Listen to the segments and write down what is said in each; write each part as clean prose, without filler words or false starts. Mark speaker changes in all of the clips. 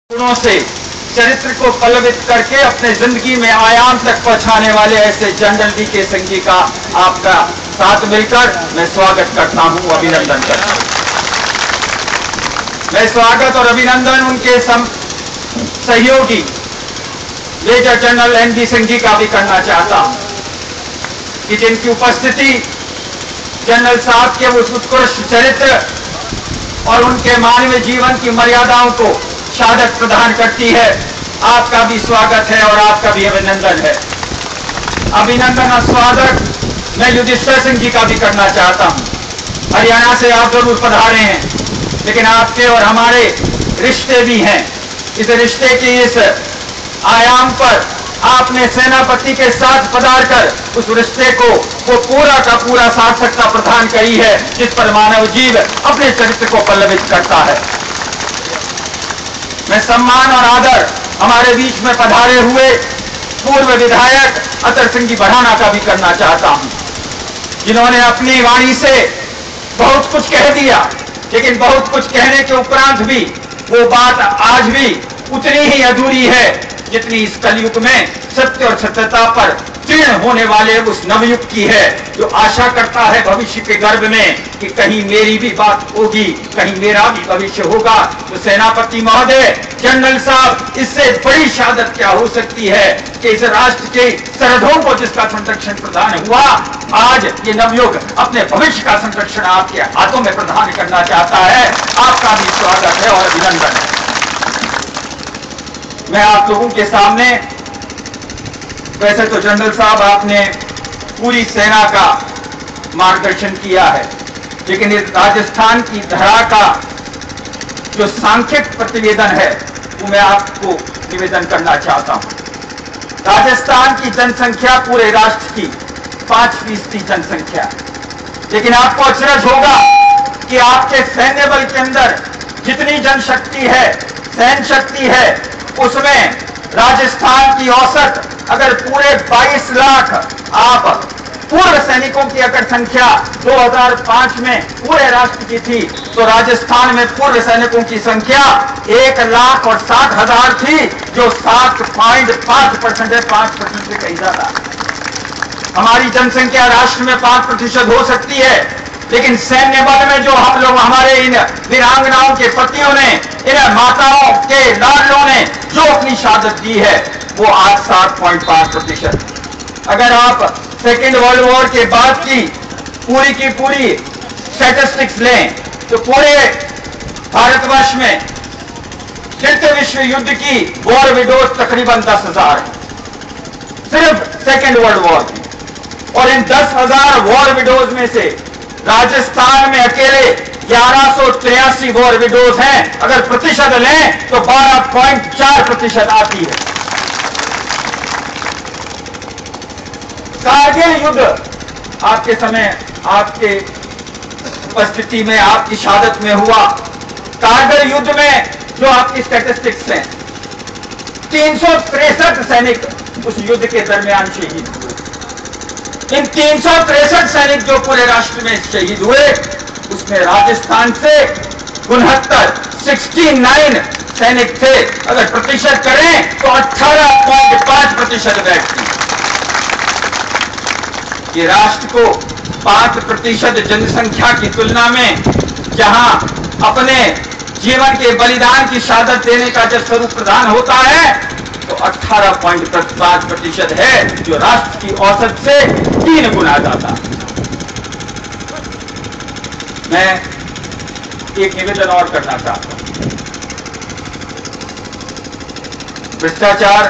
Speaker 1: गुणों से चरित्र को पल्लवित करके अपने जिंदगी में आयाम तक पहुंचाने वाले ऐसे जनरल वी.के. सिंह जी का आपका साथ मिलकर मैं स्वागत करता हूं, अभिनंदन करता हूं। मैं स्वागत और अभिनंदन उनके सहयोगी major general NV. Singh ji का भी करना चाहता हूं कि जिनकी उपस्थिति जनरल साहब के उस उत्कृष्ट चरित्र और उनके मानवीय जीवन की मर्यादाओं को शहादत प्रदान करती है। आपका भी स्वागत है और आपका भी अभिनंदन है। अभिनंदन और स्वागत मैं युधिष्ठिर सिंह जी का भी करना चाहता हूं। हरियाणा से आप जरूर पधारे हैं, लेकिन आपके और हमारे रिश्ते भी हैं। इस रिश्ते की इस आयाम पर आपने सेनापति के साथ पधार कर उस रिश्ते को वो पूरा का पूरा सार्थकता प्रदान करी है, जिस पर मानव जीव अपने चरित्र को पल्लवित करता है। मैं सम्मान और आदर हमारे बीच में पधारे हुए पूर्व विधायक अतर सिंह जी बढ़ाना का भी करना चाहता हूं, जिन्होंने अपनी वाणी से बहुत कुछ कह दिया, लेकिन बहुत कुछ कहने के उपरांत भी वो बात आज भी उतनी ही अधूरी है जितनी इस कलयुग में सत्य और सत्यता पर तीर्ण होने वाले उस नवयुग की है, जो आशा करता है भविष्य के गर्भ में कि कहीं मेरी भी बात होगी, कहीं मेरा भी भविष्य होगा। तो सेनापति महोदय, जनरल साहब, इससे बड़ी शहादत क्या हो सकती है कि इस राष्ट्र के सरहदों को जिसका संरक्षण प्रदान हुआ, आज ये नवयुग अपने भविष्य का संरक्षण आपके हाथों में प्रदान करना चाहता है। आपका भी स्वागत है और अभिनंदन है। मैं आप लोगों के सामने, वैसे तो जनरल साहब आपने पूरी सेना का मार्गदर्शन किया है, लेकिन इस राजस्थान की धरा का जो सांख्यिक प्रतिवेदन है वो मैं आपको निवेदन करना चाहता हूं। राजस्थान की जनसंख्या पूरे राष्ट्र की 5% जनसंख्या, लेकिन आपको अचरज होगा कि आपके सैन्य बल के अंदर जितनी जनशक्ति है, सैन्य शक्ति है, उसमें राजस्थान की औसत अगर पूरे 22 लाख आप पूर्व सैनिकों की अगर संख्या 2005 में पूरे राष्ट्र की थी, तो राजस्थान में पूर्व सैनिकों की संख्या 1,60,000 थी, जो 7.5% है, 5% से कहीं ज्यादा। हमारी जनसंख्या राष्ट्र में 5% हो सकती है, लेकिन सैन्य बल में जो हम लोग, हमारे इन वीरांगनाओं के पतियों ने, इन माताओं के लाडलों ने जो अपनी शहादत दी है, वो आज 7.5%। अगर आप सेकेंड वर्ल्ड वॉर के बाद की पूरी स्टैटिस्टिक्स लें, तो पूरे भारतवर्ष में तृतीय विश्व युद्ध की वॉर विडोज तकरीबन 10,000 है, सिर्फ सेकेंड वर्ल्ड वॉर की। और इन 10,000 वॉर विडोज में से राजस्थान में अकेले 1183 वॉर विडोज हैं। अगर प्रतिशत लें तो 12.4% आती है। कारगिल युद्ध आपके समय, आपके उपस्थिति में, आपकी शहादत में हुआ। कारगिल युद्ध में जो आपकी स्टैटिस्टिक्स हैं, 363 सैनिक उस युद्ध के दरमियान शहीद हुए। इन 363 सैनिक जो पूरे राष्ट्र में शहीद हुए, उसमें राजस्थान से 69 सैनिक थे। अगर प्रतिशत करें तो 18.5% बैठती। ये राष्ट्र को 5% जनसंख्या की तुलना में, जहां अपने जीवन के बलिदान की शहादत देने का जब स्वरूप प्रदान होता है, तो 18.5% है, जो राष्ट्र की औसत से 3 गुना ज्यादा। मैं एक निवेदन और करना चाहता हूं। भ्रष्टाचार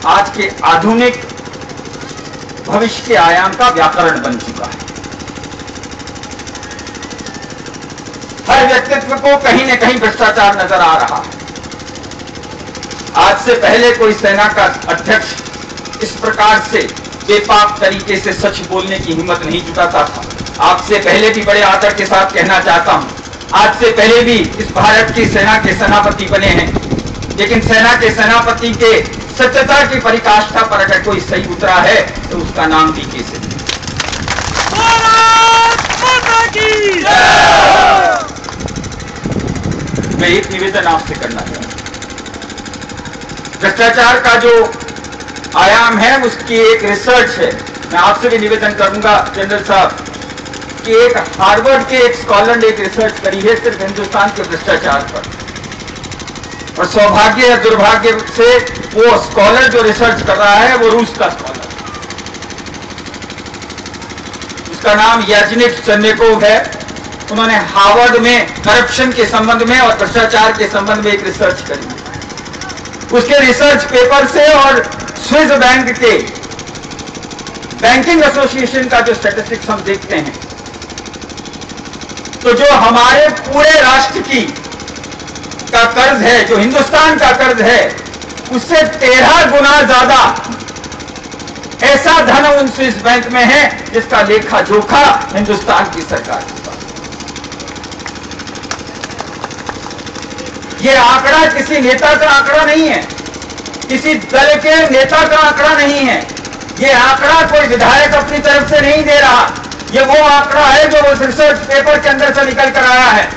Speaker 1: आज के आधुनिक भविष्य के आयाम का व्याकरण बन चुका है। हर व्यक्तित्व को कहीं न कहीं भ्रष्टाचार नजर आ रहा है। आज से पहले कोई सेना का अध्यक्ष इस प्रकार से बेपाक तरीके से सच बोलने की हिम्मत नहीं जुटाता था। आपसे पहले भी बड़े आदर के साथ कहना चाहता हूं, आज से पहले भी इस भारत की सेना के सेनापति बने हैं, लेकिन सेना के सेनापति के सत्यता की पराकाष्ठा पर अगर कोई सही उतरा है तो उसका नाम वी.के. सिंह। मैं एक निवेदन आपसे करना चाहता हूं। भ्रष्टाचार का जो आयाम है उसकी एक रिसर्च है। मैं आपसे भी निवेदन करूंगा जनरल साहब कि एक हार्वर्ड के एक स्कॉलर ने एक रिसर्च करी है सिर्फ हिंदुस्तान के भ्रष्टाचार पर, और सौभाग्य या दुर्भाग्य से वो स्कॉलर जो रिसर्च कर रहा है वो रूस का स्कॉलर, उसका नाम याजनिक चन्नेकोव है। उन्होंने हार्वर्ड में करप्शन के संबंध में और भ्रष्टाचार के संबंध में एक रिसर्च करी। उसके रिसर्च पेपर से और स्विस बैंक के बैंकिंग एसोसिएशन का जो स्टैटिस्टिक्स हम देखते हैं, तो जो हमारे पूरे राष्ट्र की का कर्ज है, जो हिंदुस्तान का कर्ज है, उससे 13 गुना ज्यादा ऐसा धन उन स्विस बैंक में है जिसका लेखा जोखा हिंदुस्तान की सरकार के पास। ये आंकड़ा किसी नेता का आंकड़ा नहीं है, किसी दल के नेता का आंकड़ा नहीं है। ये आंकड़ा कोई विधायक अपनी तरफ से नहीं दे रहा, ये वो आंकड़ा है जो उस रिसर्च पेपर के अंदर से निकल कर आया है।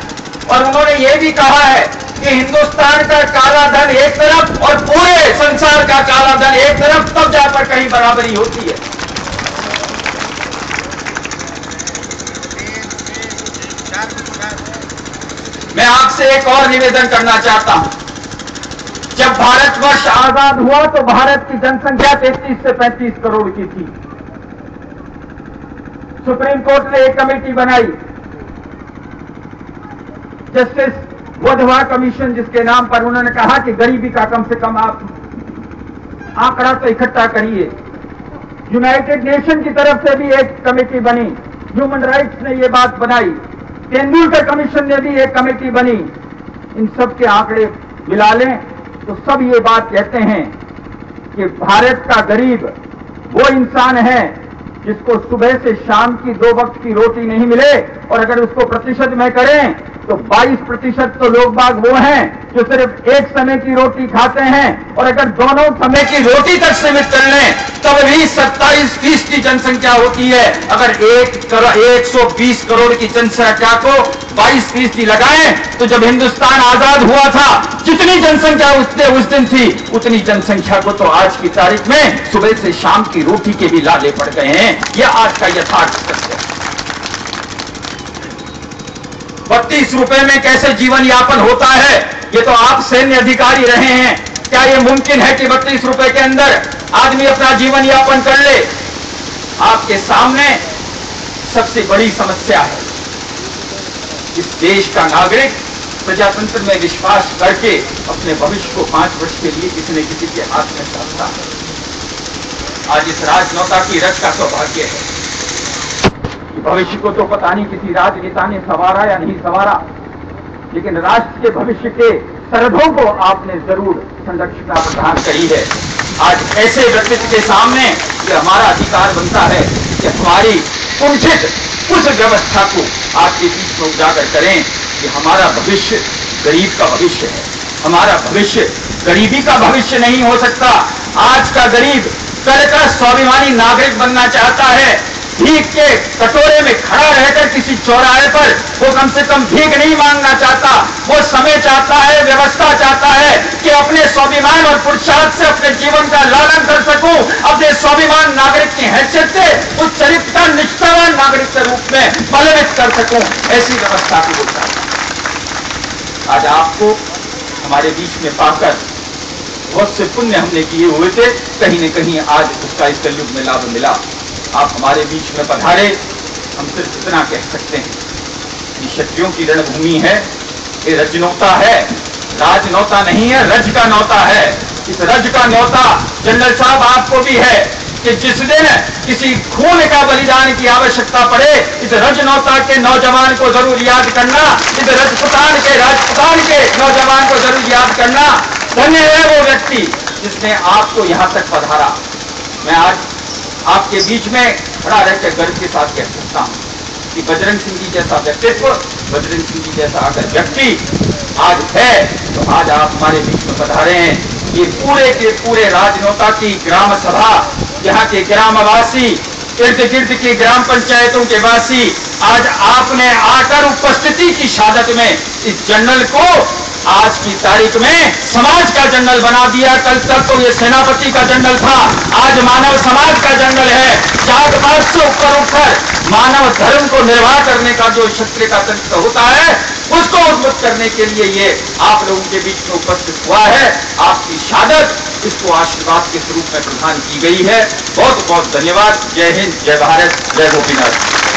Speaker 1: और उन्होंने ये भी कहा है कि हिंदुस्तान का काला धन एक तरफ और पूरे संसार का काला धन एक तरफ, तब जाकर कहीं बराबरी होती है। मैं आपसे एक और निवेदन करना चाहता हूं। जब भारतवर्ष आजाद हुआ तो भारत की जनसंख्या 33 से 35 करोड़ की थी। सुप्रीम कोर्ट ने एक कमेटी बनाई, जस्टिस वधवा कमीशन, जिसके नाम पर उन्होंने कहा कि गरीबी का कम से कम आप आंकड़ा तो इकट्ठा करिए। यूनाइटेड नेशन की तरफ से भी एक कमेटी बनी, ह्यूमन राइट्स ने ये बात बनाई, तेंदुलकर कमीशन ने भी एक कमेटी बनी। इन सब के आंकड़े मिला लें तो सब ये बात कहते हैं कि भारत का गरीब वो इंसान है जिसको सुबह से शाम की 2 वक्त की रोटी नहीं मिले, और अगर उसको प्रतिशत में करें तो 22% तो लोग बाग वो हैं जो सिर्फ एक समय की रोटी खाते हैं, और अगर दोनों समय की रोटी तक सीमित कर लें तब भी 27% की जनसंख्या होती है। अगर 120 करोड़ की जनसंख्या को 22% लगाएं तो जब हिंदुस्तान आजाद हुआ था जितनी जनसंख्या उस दिन थी उतनी जनसंख्या को तो आज की तारीख में सुबह से शाम की रोटी के भी लाले पड़ गए हैं। यह आज का यथार्थ सत्य है। 32 रुपए में कैसे जीवन यापन होता है, ये तो आप सैन्य अधिकारी रहे हैं। क्या ये मुमकिन है कि 32 रुपए के अंदर आदमी अपना जीवन यापन कर ले? आपके सामने सबसे बड़ी समस्या है। इस देश का नागरिक प्रजातंत्र में विश्वास करके अपने भविष्य को 5 वर्ष के लिए किसी न किसी के हाथ में सौंपता है। आज इस राजनौता की रच का सौभाग्य है। भविष्य को तो पता नहीं किसी राजनेता ने संवारा या नहीं संवारा, लेकिन राष्ट्र के भविष्य के सरहदों को आपने जरूर संरक्षण प्रदान करी है। आज ऐसे व्यक्तित्व के सामने ये हमारा अधिकार बनता है कि हमारी कुंठित उस व्यवस्था को आपके बीच में उजागर करें कि हमारा भविष्य गरीब का भविष्य है। हमारा भविष्य गरीबी का भविष्य नहीं हो सकता। आज का गरीब कल का स्वाभिमानी नागरिक बनना चाहता है। भीख के कटोरे में खड़ा रहकर किसी चौराहे पर वो कम से कम भीख नहीं मांगना चाहता, वो समय चाहता है, व्यवस्था चाहता है कि अपने स्वाभिमान और पुरुषार्थ से अपने जीवन का लालन कर सकूं, अपने स्वाभिमान नागरिक की हैसियत से उस चरित्र का निष्ठावान नागरिक के रूप में बलवित कर सकूं। ऐसी व्यवस्था की वो चाहता है। आज आपको हमारे बीच में पाकर बहुत से पुण्य हमने किए हुए थे, कहीं न कहीं आज उसका इस कलयुग में लाभ मिला। आप हमारे बीच में पधारे, हम सिर्फ इतना कह सकते हैं कि क्षत्रियों की रणभूमि है, ये रजनौता है, राजनौता नहीं है, रज का नौता है। इस रज का नौता जनरल साहब आपको भी है कि जिस दिन किसी खून का बलिदान की आवश्यकता पड़े, इस रजनौता के नौजवान को जरूर याद करना, इस राजपुतान के नौजवान को जरूर याद करना। धन्य है वो व्यक्ति जिसने आपको यहां तक पधारा। मैं आज आपके बीच में खड़ा रहकर गर्व के साथ कह सकता हूं कि बजरंग सिंह जी जैसा व्यक्तित्व, बजरंग सिंह जी जैसा अगर व्यक्ति आज है तो आज आप हमारे बीच में पधारे हैं। ये पूरे के पूरे राजनौता की ग्राम सभा, यहाँ के ग्रामवासी, इर्द गिर्द की ग्राम पंचायतों के वासी, आज आपने आकर उपस्थिति की शहादत में इस जनरल को आज की तारीख में समाज का जंगल बना दिया। कल तक तो ये सेनापति का जंगल था, आज मानव समाज का जंगल है। जात पात से ऊपर उठकर मानव धर्म को निर्वाह करने का जो क्षत्रिय का तंत्र होता है, उसको उद्बुद्ध करने के लिए ये आप लोगों के बीच में उपस्थित हुआ है। आपकी शहादत इसको आशीर्वाद के स्वरूप में प्रदान की गई है। बहुत बहुत धन्यवाद। जय हिंद, जय भारत, जय गोपीनाथ।